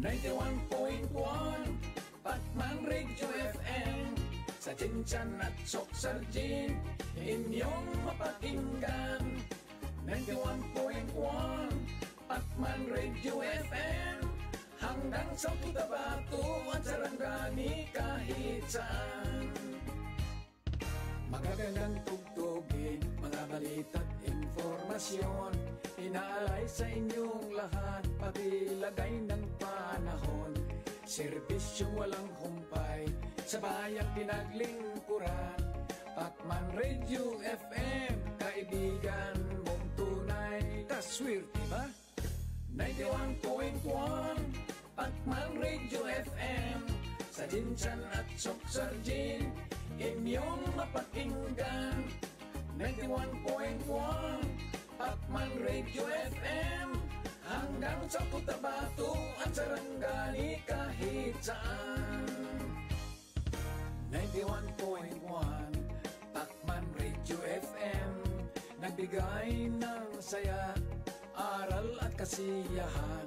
91.1 Batman Radio FM. Sa Chinchan at Soksarjin, inyong mapakinggan. 91.1 Batman Radio FM. Hanggang sa Cotabato at Sarangani kahit saan. Magagandang tugtugin, mga balita't informasyon, inaalay sa inyong lahat, pati lagay ng panahon. Serbisyong walang humpay, sa bayang pinaglingkuran. Pacman Radio FM, kaibigan mong tunay. Kaswerte ba? 91.1 Pacman Radio FM. Sa Jinsan at Soksarjin, inyong mapakinggan. 91.1 Pacman Radio FM. Hanggang sa Cotabato at Sarangani kahit saan. 91.1 Pacman Radio FM. Nagbigay ng saya, aral at kasiyahan.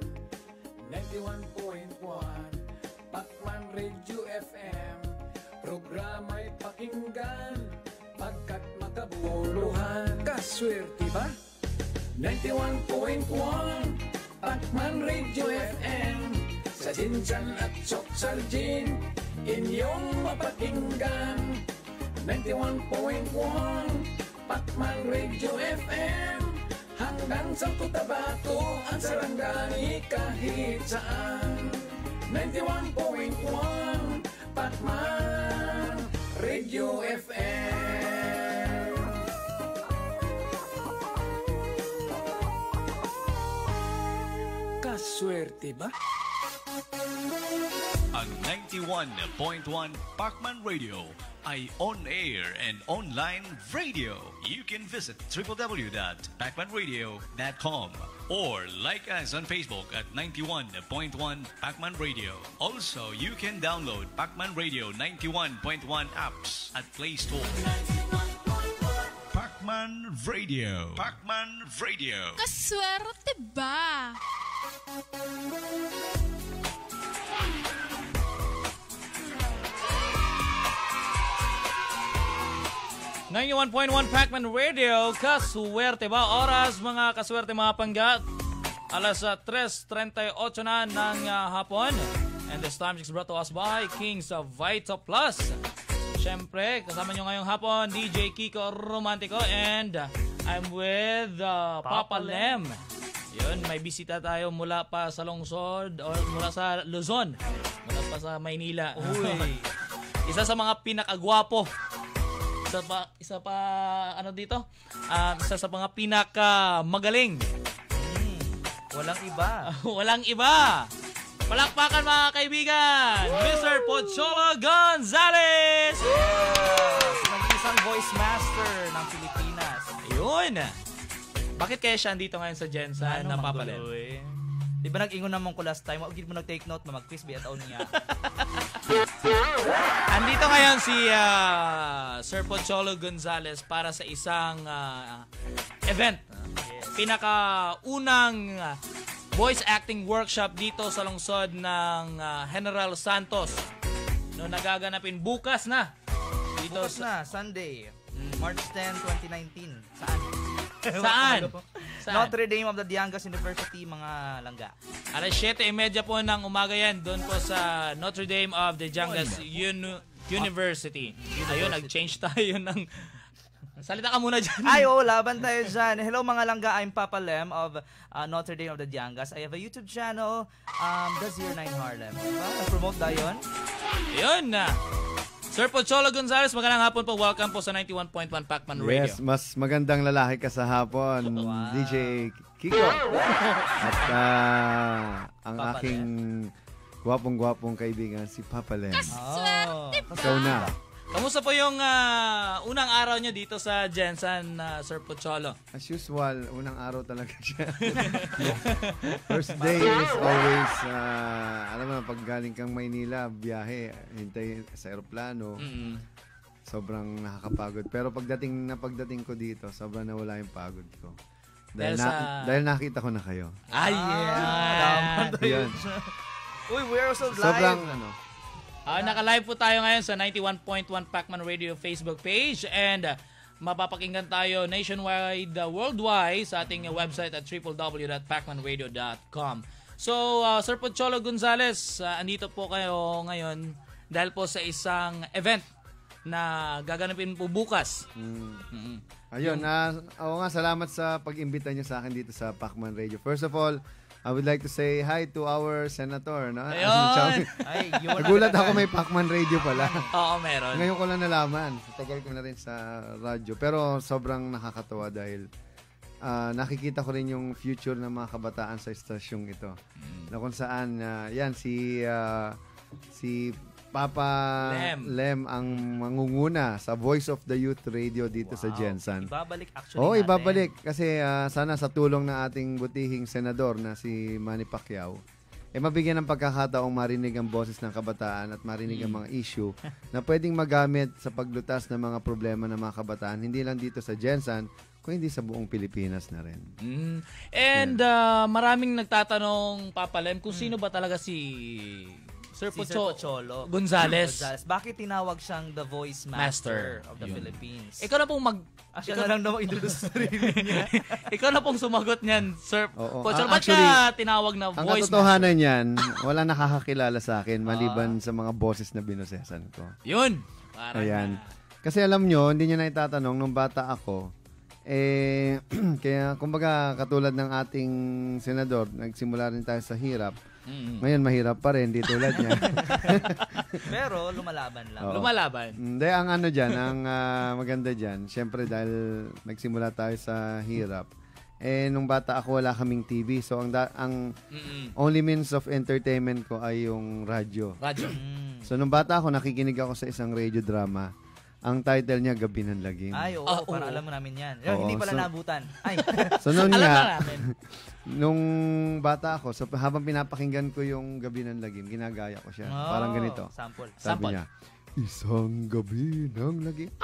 91.1 Pacman Radio FM. Programa'y pakinggan, pagkat makabuluhan. Kaswerte ba? 91.1 Pacman Radio FM. Sa Jinsan at Soksarjin, inyong mapakinggan. 91.1 Pacman Radio FM. Hanggang sa Cotabato at Sarangani kahit saan. 91.1 Pacman Radio FM. Kaswerte ba? Ang 91.1 Pacman Radio ay on-air and online radio. You can visit www.pacmanradio.com or like us on Facebook at 91.1 Pacman Radio. Also, you can download Pacman Radio 91.1 apps at Play Store. Pacman Radio. Pacman Radio. Kaswerte ba? 91.1 Pacman Radio, kaswerte ba? Oras mga kaswerte mga panggat, alas 3:38 na ng hapon. And this time is brought to us by Kings of Vita Plus. Siyempre, kasama nyo ngayong hapon, DJ Kiko Romantico, and I'm with Papa Lem. Yun, may bisita tayo mula pa sa Lungsod, or mula sa Luzon, mula pa sa Maynila. Uy. Isa sa mga pinakagwapo. Isa pa ano dito? Isa sa mga pinaka magaling. Walang iba. Walang iba. Palakpakan mga kaibigan, Mr. Pocholo Gonzales. Nag-isang voice master ng Pilipinas. Ayun. Bakit kaya siya andito ngayon sa Jensen na Papalem? Di ba nag-ingon naman ko last time? Huwag mo nag-take note, mag-quiz ba at niya. Andito ngayon si Sir Pocholo Gonzales para sa isang event. Pinakaunang voice acting workshop dito sa lungsod ng General Santos. No, nagaganapin bukas na. Dito bukas na, Sunday, March 10, 2019. Saan? Saan? Notre Dame of the Diangas University, mga langga. Alas 7:30 po ng umaga yan, doon po sa Notre Dame of the Diangas University. Ayun, nag-change tayo ng... Salita ka muna dyan. Ay, laban tayo dyan. Hello mga langga, I'm Papa Lem of Notre Dame of the Diangas. I have a YouTube channel, The 09 Harlem. Diba? Nag-promote tayo yun? Ayun na. Sir Pocholo Gonzales, magandang hapon po. Welcome po sa 91.1 Pacman Radio. Yes, mas magandang lalaki ka sa hapon, wow. DJ Kiko. At ang Papa aking gwapong-gwapong kaibigan, si Papa Lem. Kaswerte ba? Ikaw na. Kamusta po yung unang araw nyo dito sa Jensen, Sir Pocholo? As usual, unang araw talaga siya. First day is always, alam mo, pag galing kang Maynila, biyahe, hintay sa aeroplano, sobrang nakakapagod. Pero pagdating ko dito, sobrang nawala yung pagod ko. Dahil nakita ko na kayo. Ay, yeah. Yan. Uy, we're also live. Sobrang, Naka-live po tayo ngayon sa 91.1 Pacman Radio Facebook page and mapapakinggan tayo nationwide, worldwide sa ating website at www.pacmanradio.com. So, Sir Pocholo Gonzales, andito po kayo ngayon dahil po sa isang event na gaganapin po bukas. Ayun, ako nga, salamat sa pag-imbita niyo sa akin dito sa Pacman Radio. First of all, I would like to say hi to our senator. No? Ayun! Nagulat ako may Pacman Radio pala. Oo, meron. Ngayon ko lang nalaman. Tagal ko na rin sa radyo. Pero sobrang nakakatawa dahil nakikita ko rin yung future ng mga kabataan sa estasyong ito. Na kung saan, yan, si Papa Lem ang mangunguna sa Voice of the Youth Radio dito sa Jensen. Ibabalik actually Oo, natin. ibabalik. Kasi sana sa tulong ng ating butihing senador na si Manny Pacquiao, mabigyan ng pagkakataong marinig ang boses ng kabataan at marinig ang mga issue na pwedeng magamit sa paglutas ng mga problema ng mga kabataan, hindi lang dito sa Jensen, kung hindi sa buong Pilipinas na rin. And maraming nagtatanong, Papa Lem, kung sino ba talaga si Sir Pocholo Gonzales. Bakit tinawag siyang the voice master of the Philippines? Ikaw na pong siya na lang naman introduce sa sarili niya. Ikaw na pong sumagot niyan, Sir Pocholo. Ba't Actually, ka tinawag na ang voice katotohanan niyan, wala nakakakilala sa akin maliban sa mga boses na binosesan ko. Yun. Ayan. Kasi alam nyo, hindi nyo na itatanong, nung bata ako, kaya kumbaga katulad ng ating senador, nagsimula rin tayo sa hirap. Ngayon mahirap pa rin, di tulad niya. Pero lumalaban lang. Oo. Lumalaban. Hindi, ang ano dyan, ang maganda dyan, syempre dahil nagsimula tayo sa hirap, nung bata ako wala kaming TV, so ang only means of entertainment ko ay yung radyo. So nung bata ako, nakikinig ako sa isang radio drama. Ang title niya, Gabi ng Lagim. Ay, oo, para alam mo namin yan. Hindi pala nabutan. Ay. So noon Alam nga, na namin. nung bata ako, so habang pinapakinggan ko yung Gabi ng Lagim, ginagaya ko siya. Parang ganito. Sample. Sabi niya, isang gabi ng lagim,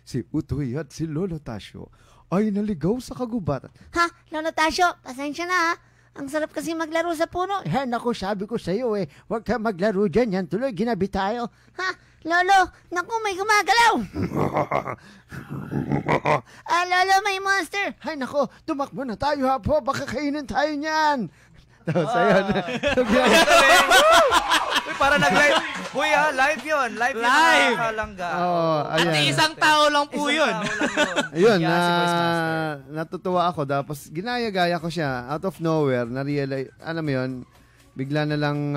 si Utoy at si Lolo Tasyo ay naligaw sa kagubatan. Ha, Lolo Tasyo, pasensya na ha. Ang sarap kasi maglaro sa puno. Naku, sabi ko sa iyo huwag ka maglaro dyan. Yan tuloy, ginabi tayo. Ha, Lolo, naku, may gumagalaw. Lolo, may monster. Ay, naku, tumakbo na tayo ha po. Baka kainin tayo niyan. Tapos ayun. Uy, para nag-live. Uy, live yun. Live yun. Live. Nakakalangga. At isang tao lang po yun. Ayun, Yeah, si Voice Master. natutuwa ako. Tapos ginaya-gaya ko siya. Out of nowhere, na-realize, alam mo yun, bigla na lang,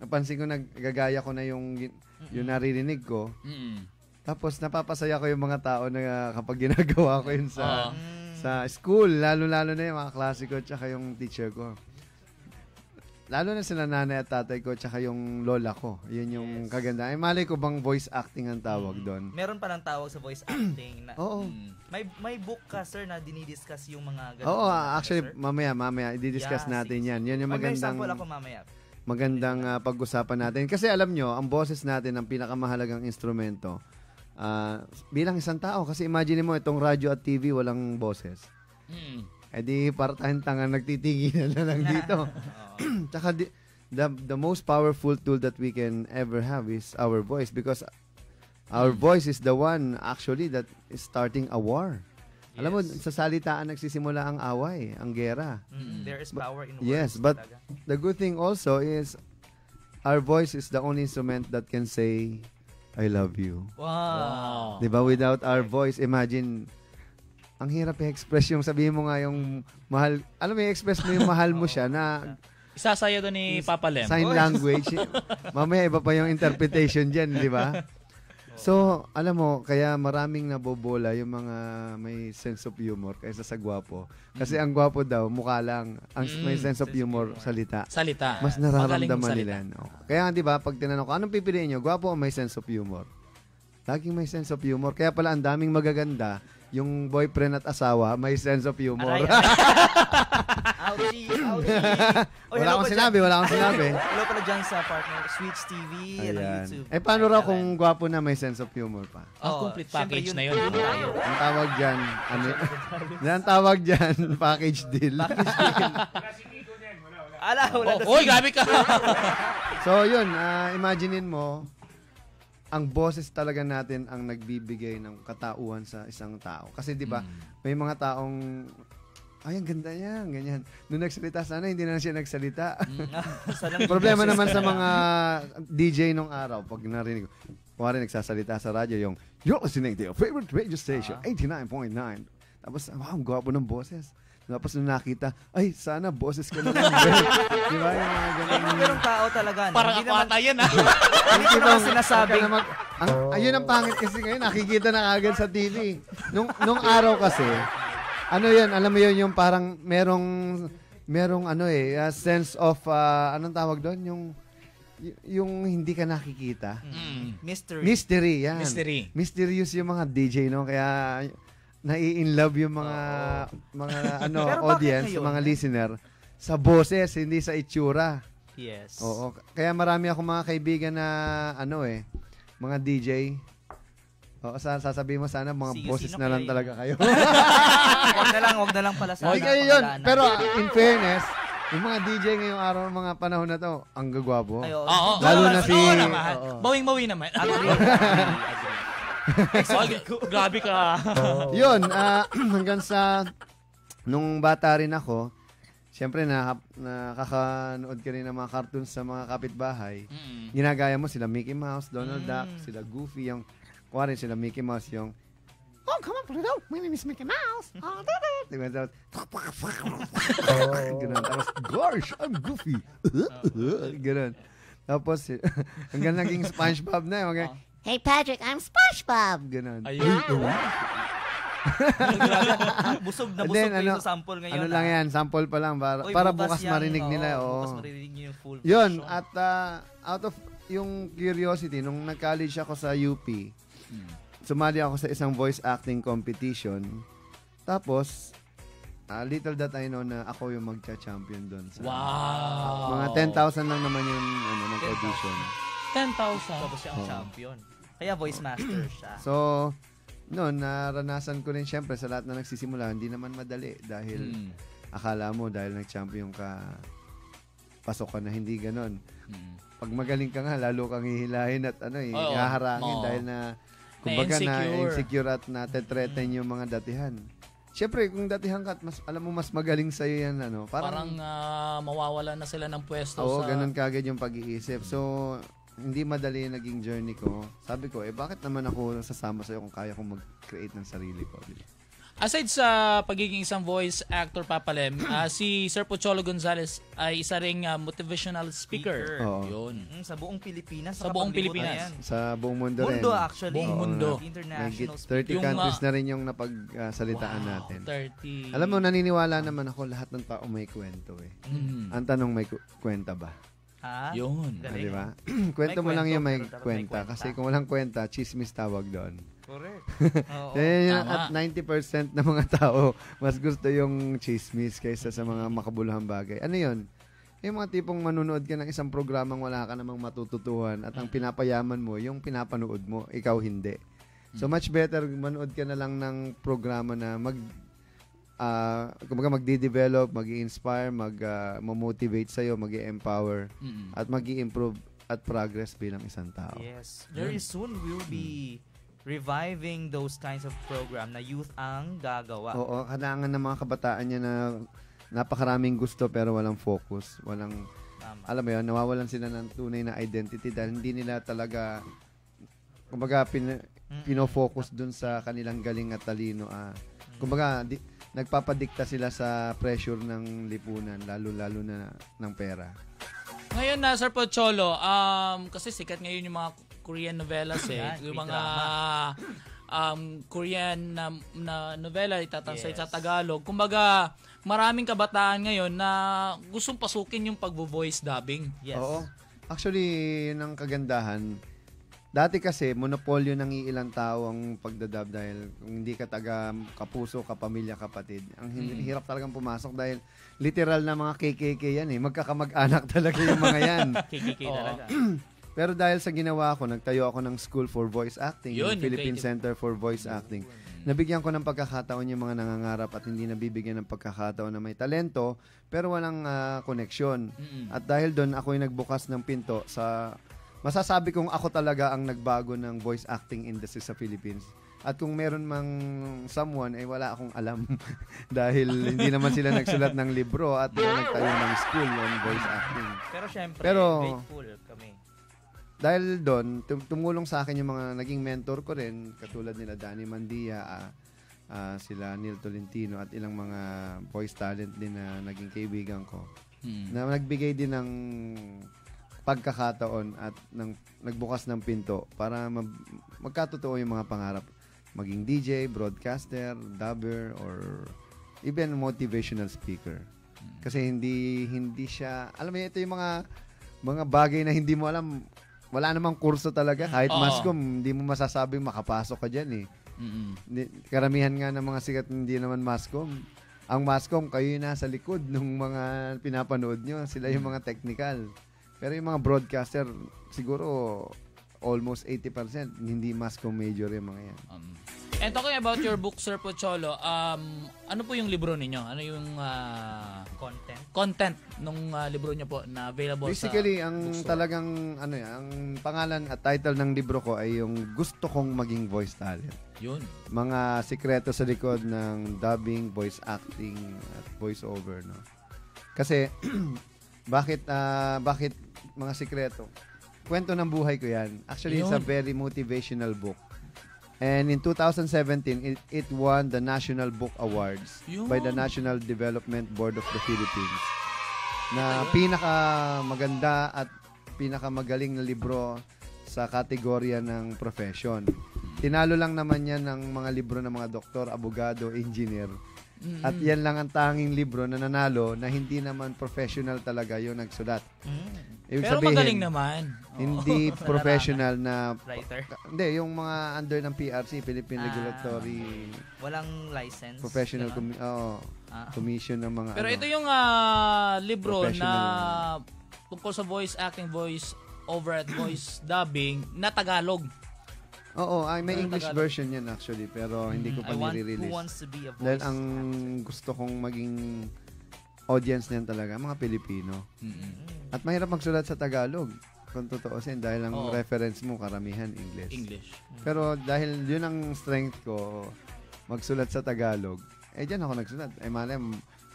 napansin ko, nagagaya ko na yung naririnig ko. Tapos napapasaya ko yung mga tao na kapag ginagawa ko yun sa school, lalo-lalo na yung mga klase ko tsaka yung teacher ko. Lalo na sila nanay at tatay ko tsaka yung lola ko. Yun yung kaganda. Malay ko bang voice acting ang tawag doon? Meron pa ng tawag sa voice acting. Oo. May book ka, sir, na dinidiscuss yung mga ganun. Oo, mga actually, sir? mamaya, i-discuss natin yan. Yun yung May sample ako mamaya. magandang pag-usapan natin. Kasi alam nyo, ang boses natin, ang pinakamahalagang instrumento, bilang isang tao. Kasi imagine mo, itong radyo at TV, walang boses. Di para tayong tanga, nagtitinginan na lang dito. Tsaka the most powerful tool that we can ever have is our voice, because our voice is the one actually that is starting a war. Alam mo, sa salitaan nagsisimula ang away, ang gera. There is power in words. Yes, but talaga. the good thing also is our voice is the only instrument that can say, I love you. Wow. Diba? Without our voice, imagine, ang hirap i-express yung, sabihin mo nga yung mahal, alam mo, i-express mo yung mahal mo siya na Isasayo doon ni Papa Lem. sign language. Mamaya iba pa yung interpretation dyan, di ba? So, alam mo, kaya maraming nabobola yung mga may sense of humor kaysa sa gwapo. Kasi ang gwapo daw, mukha lang. Ang may sense of humor, salita. Mas nararamdaman nila. No? Kaya di ba, pag tinanong ko, anong pipiliin nyo? Gwapo o may sense of humor? Laging may sense of humor. Kaya pala, ang daming magaganda, yung boyfriend at asawa, may sense of humor. Ouchie, Oy, Wala akong sinabi. Hello pala dyan sa partner, Switch TV, and Ayan. YouTube. Paano raw kung gwapo na may sense of humor pa? Complete package na yun. Ang tawag dyan, ang tawag dyan, package deal. Wala. Oy, grabe ka! So yun, imaginein mo, ang boses talaga natin ang nagbibigay ng katauhan sa isang tao. Kasi di ba, may mga taong, ay, ang ganda niya, ganyan. Nung nagsalita, sana hindi na siya nagsalita. Problema naman sa mga DJ nung araw, pag narinig ko, kuwari nagsasalita sa radyo, yung, you're listening to your favorite radio station, 89.9. Tapos, wow, ang gwapo ng boses. Tapos nung nakita, ay, sana boses ka na lang. Di ba? Yung mga ganun. Merong tao talaga. Parang ako ata yan, ha? Hindi ko naman sinasabing. Ayun ang pangit kasi ngayon, nakikita na agad sa TV. Nung araw kasi, ano yan, alam mo yun, yung parang merong sense of, anong tawag doon? Yung hindi ka nakikita. Mystery, yan. Mysterious yung mga DJ, no? Kaya, nai-inlove yung mga audience, mga listener sa boses, hindi sa itsura. Yes. Oo. Kaya marami akong mga kaibigan na mga DJ. Oo, sasabihin mo sana mga boses na lang talaga kayo. Wag na lang pala sana. Hindi kayo yun. Pero in fairness, yung mga DJ ngayong araw, mga panahon na to, ang gagwapo. Lalo na si... Bawing-bawi naman. Agree. Grabe ka. Yun, hanggang sa nung bata rin ako, siyempre nakakanood ka rin ng mga cartoons sa mga kapitbahay. Ginagaya mo sila Mickey Mouse, Donald Duck, sila Goofy, yung kuwari sila Mickey Mouse, yung oh, come on, Pluto, my name is Mickey Mouse. Diba? Ganun. Tapos, gosh, I'm Goofy. Ganun. Tapos, hanggang naging SpongeBob na yun. Hey Patrick, I'm SpongeBob. Ganun. Ayun. Busog na busog kayo sa sample ngayon. Ano lang yan, sample pa lang para bukas marinig nila. Bukas marinig nyo yung full yun, version. at out of yung curiosity, nung nag-college ako sa UP, sumali ako sa isang voice acting competition. Tapos, little that I know na ako yung magcha-champion doon. Wow! Mga 10,000 lang naman yung mag-audition. 10,000. Tapos siya ang champion. Kaya voice master siya. So, naranasan ko rin syempre sa lahat na nagsisimula, hindi naman madali dahil akala mo dahil nag-champion ka, pasok ka na, hindi ganon. Pag magaling ka nga, lalo kang hihilahin at ihaharangin dahil na kumbaga na-insecure at na-threaten yung mga datihan. Syempre, kung datihan ka at alam mo mas magaling sa'yo yan, parang mawawala na sila ng pwesto. Oo, ganun kagad yung pag-iisip. So, hindi madali naging journey ko. Sabi ko, bakit naman ako sasama sa'yo kung kaya kong mag-create ng sarili ko? Aside sa pagiging isang voice actor, Papalem, si Sir Pocholo Gonzales ay isa ring motivational speaker. Yun. Sa buong Pilipinas. Sa buong Pilipinas. Sa buong mundo rin. Mundo actually. Buong mundo. International 30 countries na rin yung napagsalitaan natin. 30. Alam mo, naniniwala naman ako lahat ng tao may kwento eh. Ang tanong, may kwenta ba? Yun. Di ba? Kwento mo lang yung may kwenta. Kasi kung walang kwenta, chismis tawag doon. Correct. At 90% ng mga tao, mas gusto yung chismis kaysa sa mga makabuluhang bagay. Ano yun? Yung mga tipong manunood ka ng isang programang wala ka namang matututuhan at ang pinapayaman mo, yung pinapanood mo, ikaw hindi. So much better manood ka na lang ng programa na magdi-develop, mag-i-inspire, mag-motivate sa'yo, mag-i-empower, at mag-i-improve at progress bilang isang tao. Yes. Very soon, we'll be reviving those kinds of program na youth ang gagawa. Oo, kailangan ng mga kabataan niya na napakaraming gusto pero walang focus. Alam mo yun, nawawalan sila ng tunay na identity dahil hindi nila talaga, kumbaga, pinofocus dun sa kanilang galing at talino. Kumbaga, nagpapadikta sila sa pressure ng lipunan, lalo-lalo na ng pera. Ngayon na, Sir Pocholo, kasi sikat ngayon yung mga Korean novelas yung mga Korean na novela itatranslate sa Tagalog. Kumbaga, maraming kabataan ngayon na gustong pasukin yung pagvo-voice dubbing. Yes. Oo. Actually, yun ang kagandahan. Dati kasi, monopolyo ng iilang tao ang pagdadub dahil kung hindi ka taga kapuso, kapamilya, kapatid, ang hirap talagang pumasok dahil literal na mga KKK yan eh. Magkakamag-anak talaga yung mga yan. KKK talaga. Pero dahil sa ginawa ko, nagtayo ako ng School for Voice Acting, Yun, yung Philippine creative. Center for Voice Acting. Nabigyan ko ng pagkakataon yung mga nangangarap at hindi nabibigyan ng pagkakataon na may talento pero walang koneksyon. At dahil doon ako yung nagbukas ng pinto sa masasabi kong ako talaga ang nagbago ng voice acting industry sa Philippines. At kung meron mang someone, eh wala akong alam. Dahil hindi naman sila nagsulat ng libro at nagtayo ng school on voice acting. Pero syempre, Pero- grateful kami. Dahil doon, tumulong sa akin yung mga naging mentor ko rin, katulad nila Danny Mandia, sila Neil Tolentino at ilang mga voice talent din na naging kaibigan ko. Na nagbigay din ng pagkakataon at nagbukas ng pinto para magkatotoo yung mga pangarap. Maging DJ, broadcaster, dubber, or even motivational speaker. Kasi hindi siya, alam mo ito yung mga bagay na hindi mo alam, wala namang kurso talaga. Kahit mascom, hindi mo masasabing makapasok ka dyan eh. Karamihan nga ng mga sikat hindi naman mascom. Ang mascom, kayo yung nasa likod ng mga pinapanood nyo. Sila yung mga technical. Pero yung mga broadcaster, siguro almost 80% hindi mascom major yung mga yan. And talking about your book, Sir Pocholo, ano po yung libro ninyo? Ano yung content nung libro niyo po na available Basically, sa ang bookstore? talagang ang pangalan at title ng libro ko ay yung Gusto Kong Maging Voice Talent. Yun. Mga sikreto sa likod ng dubbing, voice acting, at voice over, no? Kasi bakit mga sikreto? Kwento ng buhay ko 'yan. Actually, it's a very motivational book. And in 2017, it won the National Book Awards by the National Development Board of the Philippines. Na pinakamaganda at pinakamagaling na libro sa kategorya ng profession. Tinalo lang naman yan ng mga libro ng mga doktor, abogado, engineer. At yan lang ang tanging libro na nanalo na hindi naman professional talaga yung nagsulat. Ibig Pero sabihin, magaling naman. hindi professional na Writer. hindi, yung mga under ng PRC, Philippine Regulatory Walang license. Professional Ganon. Commission ng mga Pero ito yung libro na tungkol sa voice acting, voice over at voice dubbing na Tagalog. Oo, may Pero English Tagalog. version yan actually, pero hindi ko pa Who nire-release. wants to be a voice Dahil ang gusto kong maging audience niyan talaga, mga Pilipino. At mahirap magsulat sa Tagalog, kung totoosin, dahil ang reference mo karamihan English. Pero dahil yun ang strength ko, magsulat sa Tagalog, dyan ako nagsulat. Malay,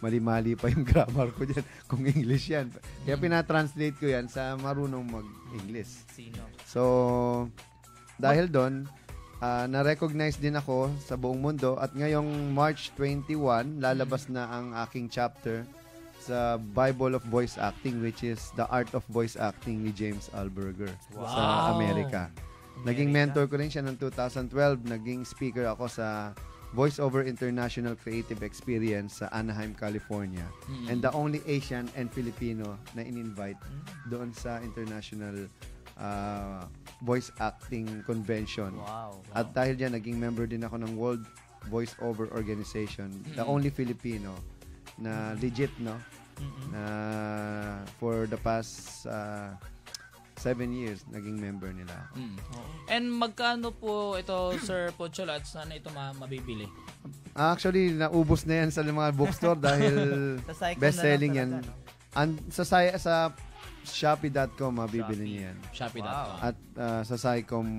mali-mali pa yung grammar ko dyan kung English yan. Kaya pinatranslate ko yan sa marunong mag-English. Sino? So, dahil doon, na-recognize din ako sa buong mundo at ngayong March 21, lalabas na ang aking chapter sa Bible of Voice Acting, which is The Art of Voice Acting ni James Alberger sa Amerika. Naging mentor ko rin siya noong 2012. Naging speaker ako sa Voice Over International Creative Experience sa Anaheim, California. And the only Asian and Filipino na in-invite doon sa International Voice Acting Convention. Wow. At dahil dyan, naging member din ako ng World Voice Over Organization. The only Filipino na legit, no? Na for the past 7 years, naging member nila ako. And magkano po ito, Sir Pocholo, at saan ito mabibili? Actually, naubos na yan sa mga bookstore dahil Sa Sycom best-selling na yan. lang talaga, no? Sa Shopee.com, mabibili niyo yan. Shopee.com. At sa Sycom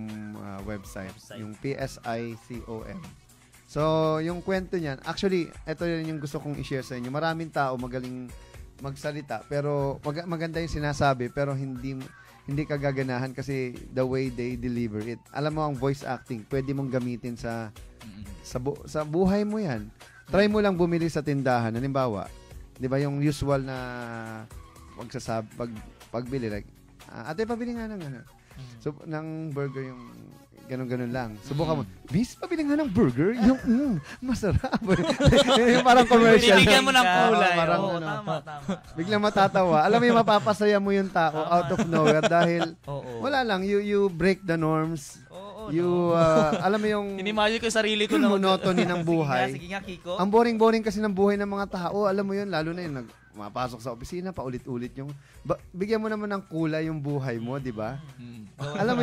website, yung PSICOM. So, yung kwento niyan, actually, ito yun yung gusto kong i-share sa inyo. Maraming tao magaling magsalita, pero maganda yung sinasabi, pero hindi kagaganahan kasi the way they deliver it. Alam mo, ang voice acting, pwede mong gamitin sa buhay mo yan. Try mo lang bumili sa tindahan. Halimbawa, di ba yung usual na pagbili, like, ate, pabili nga ng ano. So, ng burger yung ganun-ganun lang. Subukan mo. Bis, pabili nga ng burger. Yung, masarap. Yung parang commercial. Bibigyan mo ng kulay. Parang, Oo, ano, tama. biglang matatawa. Alam mo yung mapapasaya mo yung tao out of nowhere dahil Oo. wala lang. You break the norms. Oo, You, alam mo yung Inimagine ko yung sarili ko na monotony ng buhay. Sige nga, Kiko. Ang boring-boring kasi ng buhay ng mga tao. Alam mo yun, lalo na yun, mapasok sa opisina, paulit-ulit yung, bigyan mo naman ng kulay yung buhay mo, di ba? Alam mo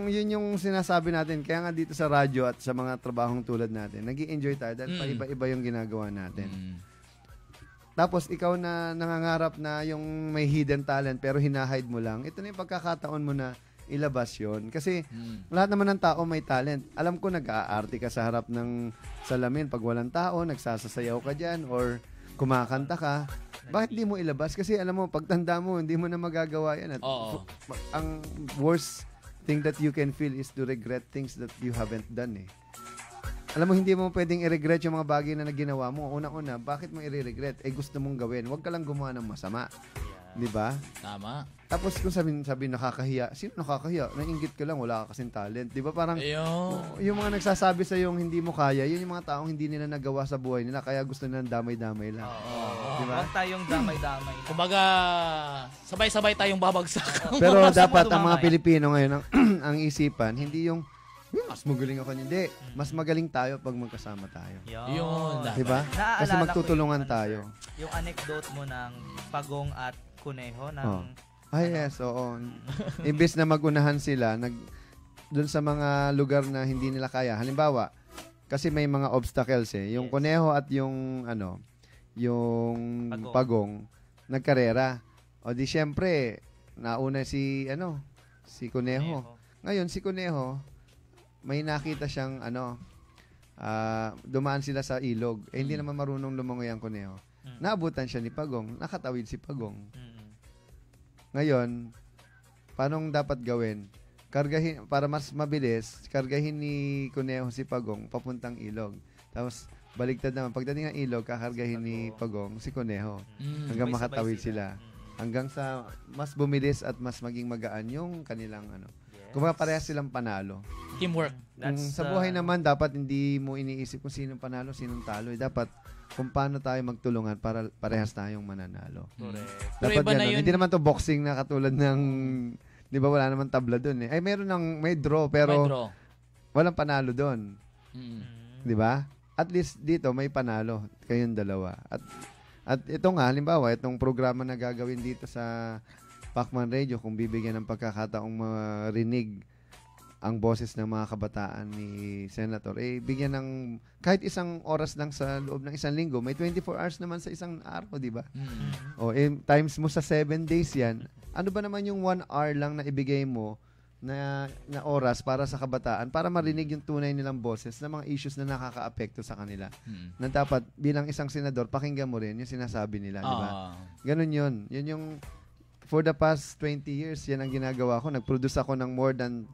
yun yung sinasabi natin. Kaya nga dito sa radyo at sa mga trabahong tulad natin, nag-i-enjoy tayo dahil paiba-iba yung ginagawa natin. Tapos ikaw na nangangarap na yung may hidden talent pero hinahide mo lang, ito na yung pagkakataon mo na ilabas yun. Kasi lahat naman ng tao may talent. Alam ko nag-aarte ka sa harap ng salamin pag walang tao, nagsasasayaw ka dyan or kumakanta ka. Bakit di mo ilabas? Kasi alam mo, pagtanda mo, hindi mo na magagawa yan. At ang worst thing that you can feel is to regret things that you haven't done eh. Alam mo, hindi mo pwedeng i-regret yung mga bagay na ginawa mo. Una-una, bakit mo i-regret? Eh, gusto mong gawin. Huwag ka lang gumawa ng masama. Di ba? Tama. Tapos kung sabi nakakahiya, sino nakakahiya? Nainggit ka lang, wala ka kasing talent. Di ba parang yung mga nagsasabi sa yung hindi mo kaya, yun yung mga taong hindi nila nagawa sa buhay nila, kaya gusto nila damay-damay lang. Di ba? Huwag tayong damay-damay. Kumbaga, sabay-sabay tayong babagsak. Pero Gusto mo dapat ang mga dumamay. Pilipino ngayon, ang isipan, hindi yung mas magaling ako, hindi. Mas magaling tayo pag magkasama tayo. Yun. Di ba? Naalala Kasi ko magtutulungan yung, tayo. Yung anecdote mo ng pagong at kuneho ng... Oh. Ay, yes, oo. Imbes na magunahan sila, doon sa mga lugar na hindi nila kaya. Halimbawa, kasi may mga obstacles eh. Yung kuneho at yung, yung pagong, nagkarera. O di syempre, nauna si kuneho. Ngayon, si kuneho, may nakita siyang, dumaan sila sa ilog. Eh, hindi naman marunong lumangoy ang kuneho. Naabutan siya ni Pagong. Nakatawid si Pagong. Ngayon, paano dapat gawin? Kargahin, para mas mabilis, kargahin ni Kuneho si Pagong papuntang ilog. Tapos, baligtad naman. Pagdating ng ilog, kakargahin ni Pagong si Kuneho. Hanggang makatawid sila. Hanggang sa mas bumilis at mas maging magaan yung kanilang Kumbaga parehas silang panalo. Teamwork. Sa buhay naman, dapat hindi mo iniisip kung sinong panalo, sinong talo. Dapat kung paano tayo magtulungan para parehas tayong mananalo. Correct. Dapat iba na ganun. yun. Hindi naman to boxing na katulad ng, di ba wala naman tabla doon eh. Ay may draw pero May draw. walang panalo doon. Di ba? At least dito may panalo kayong dalawa. At ito nga, halimbawa, itong programa na gagawin dito sa Pacman Radio, kung bibigyan ng pagkakataong marinig ang boses ng mga kabataan ni Senator, bigyan ng kahit isang oras lang sa loob ng isang linggo, may 24 hours naman sa isang araw, di ba? O, times mo sa 7 days yan, ano ba naman yung 1 hour lang na ibigay mo na oras para sa kabataan, para marinig yung tunay nilang boses na mga issues na nakakaapekto sa kanila. Na dapat, bilang isang senador, pakinggan mo rin yung sinasabi nila, di ba? Ganun yun. Yun yung, for the past 20 years, yan ang ginagawa ko. Nag-produce ako ng more than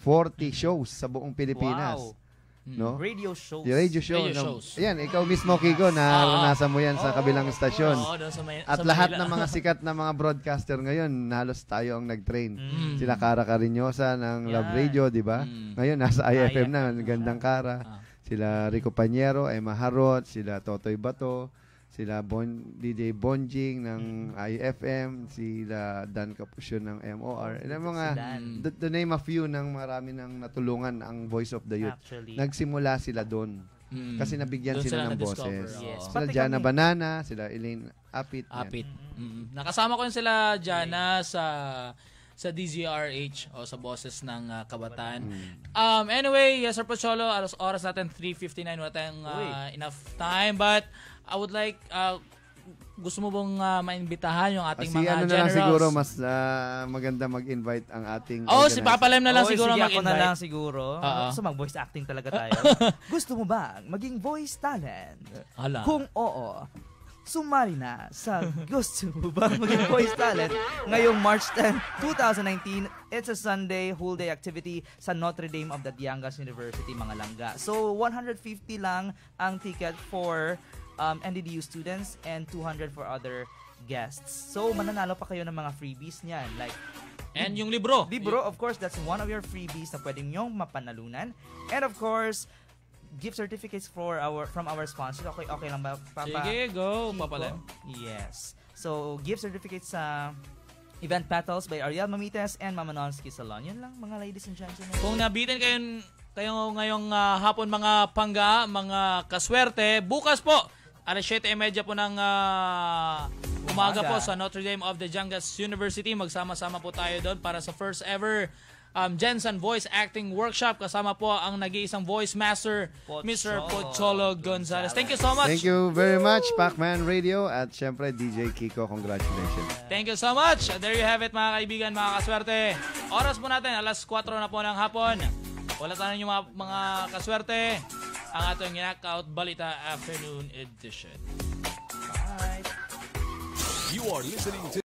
40 shows sa buong Pilipinas. Wow. No? Radio shows. Yung radio show. Radio shows. Ayan, ikaw mismo, Kiko, naranasan mo yan sa kabilang istasyon. doon sa At lahat ng mga sikat na mga broadcaster ngayon, halos tayo ang nag-train. Sila Cara Carinosa ng Love Radio, di ba? Ngayon, nasa IFM na, gandang Cara. Sila Rico Pañero, Emma Harot, sila Totoy Bato, sila DJ Bonjing ng IFM, sila Dan Capusyon ng MOR. The name a few ng marami ng natulungan ang Voice of the Youth. Actually. Nagsimula sila doon. Kasi nabigyan Doon sila sila ng na-discover. boses. Yes. Sila Pati Jana kami. Banana, sila Elaine Apit. Apit. Nakasama ko yun sila Jana sa DZRH o sa boses ng kabataan. Anyway, Sir Pocholo, oras natin 3:59, wala tayong enough time, but I would like gusto mo bang maimbitahan yung ating Si mga ano na lang generals? siguro, mas maganda mag-invite ang ating Si Papa Lem na lang siguro sige, ako na lang mag-invite. siguro. Oo. So mag-voice acting talaga tayo. Gusto mo ba maging voice talent? Hala. Kung oo, sumali na sa Gusto Mo Ba Maging Voice Talent ngayong March 10, 2019. It's a Sunday, whole day activity sa Notre Dame of the Diangas University, mga langga. So, 150 lang ang ticket for NDDU students and 200 for other guests. So, mananalo pa kayo ng mga freebies niyan. Like, And yung libro. Libro, of course, that's one of your freebies na pwede nyong mapanalunan. And of course, gift certificates from our sponsors. Okay lang ba, Papa? Sige, go, Kiko? Papa Lem. Yes. So, gift certificates sa Event Petals by Ariel Mamites and Mamanonsky Salon. Yun lang, mga ladies and gentlemen. Kung nabitin kayo ngayong hapon mga pangga, mga kaswerte, bukas po, alas 7:30 po ng umaga po sa Notre Dame of the Jangas University. Magsama-sama po tayo doon para sa first ever Jensen Voice Acting Workshop. Kasama po ang nag-iisang voice master, Mr. Pocholo Gonzalez. Thank you so much. Thank you very much, Pacman Radio. At syempre, DJ Kiko, congratulations. Thank you so much. There you have it, mga kaibigan, mga kaswerte. Oras po natin, alas 4 na po ng hapon. Wala tayo yung mga kaswerte. Ang ating Knockout Balita Afternoon Edition. Bye. You are listening to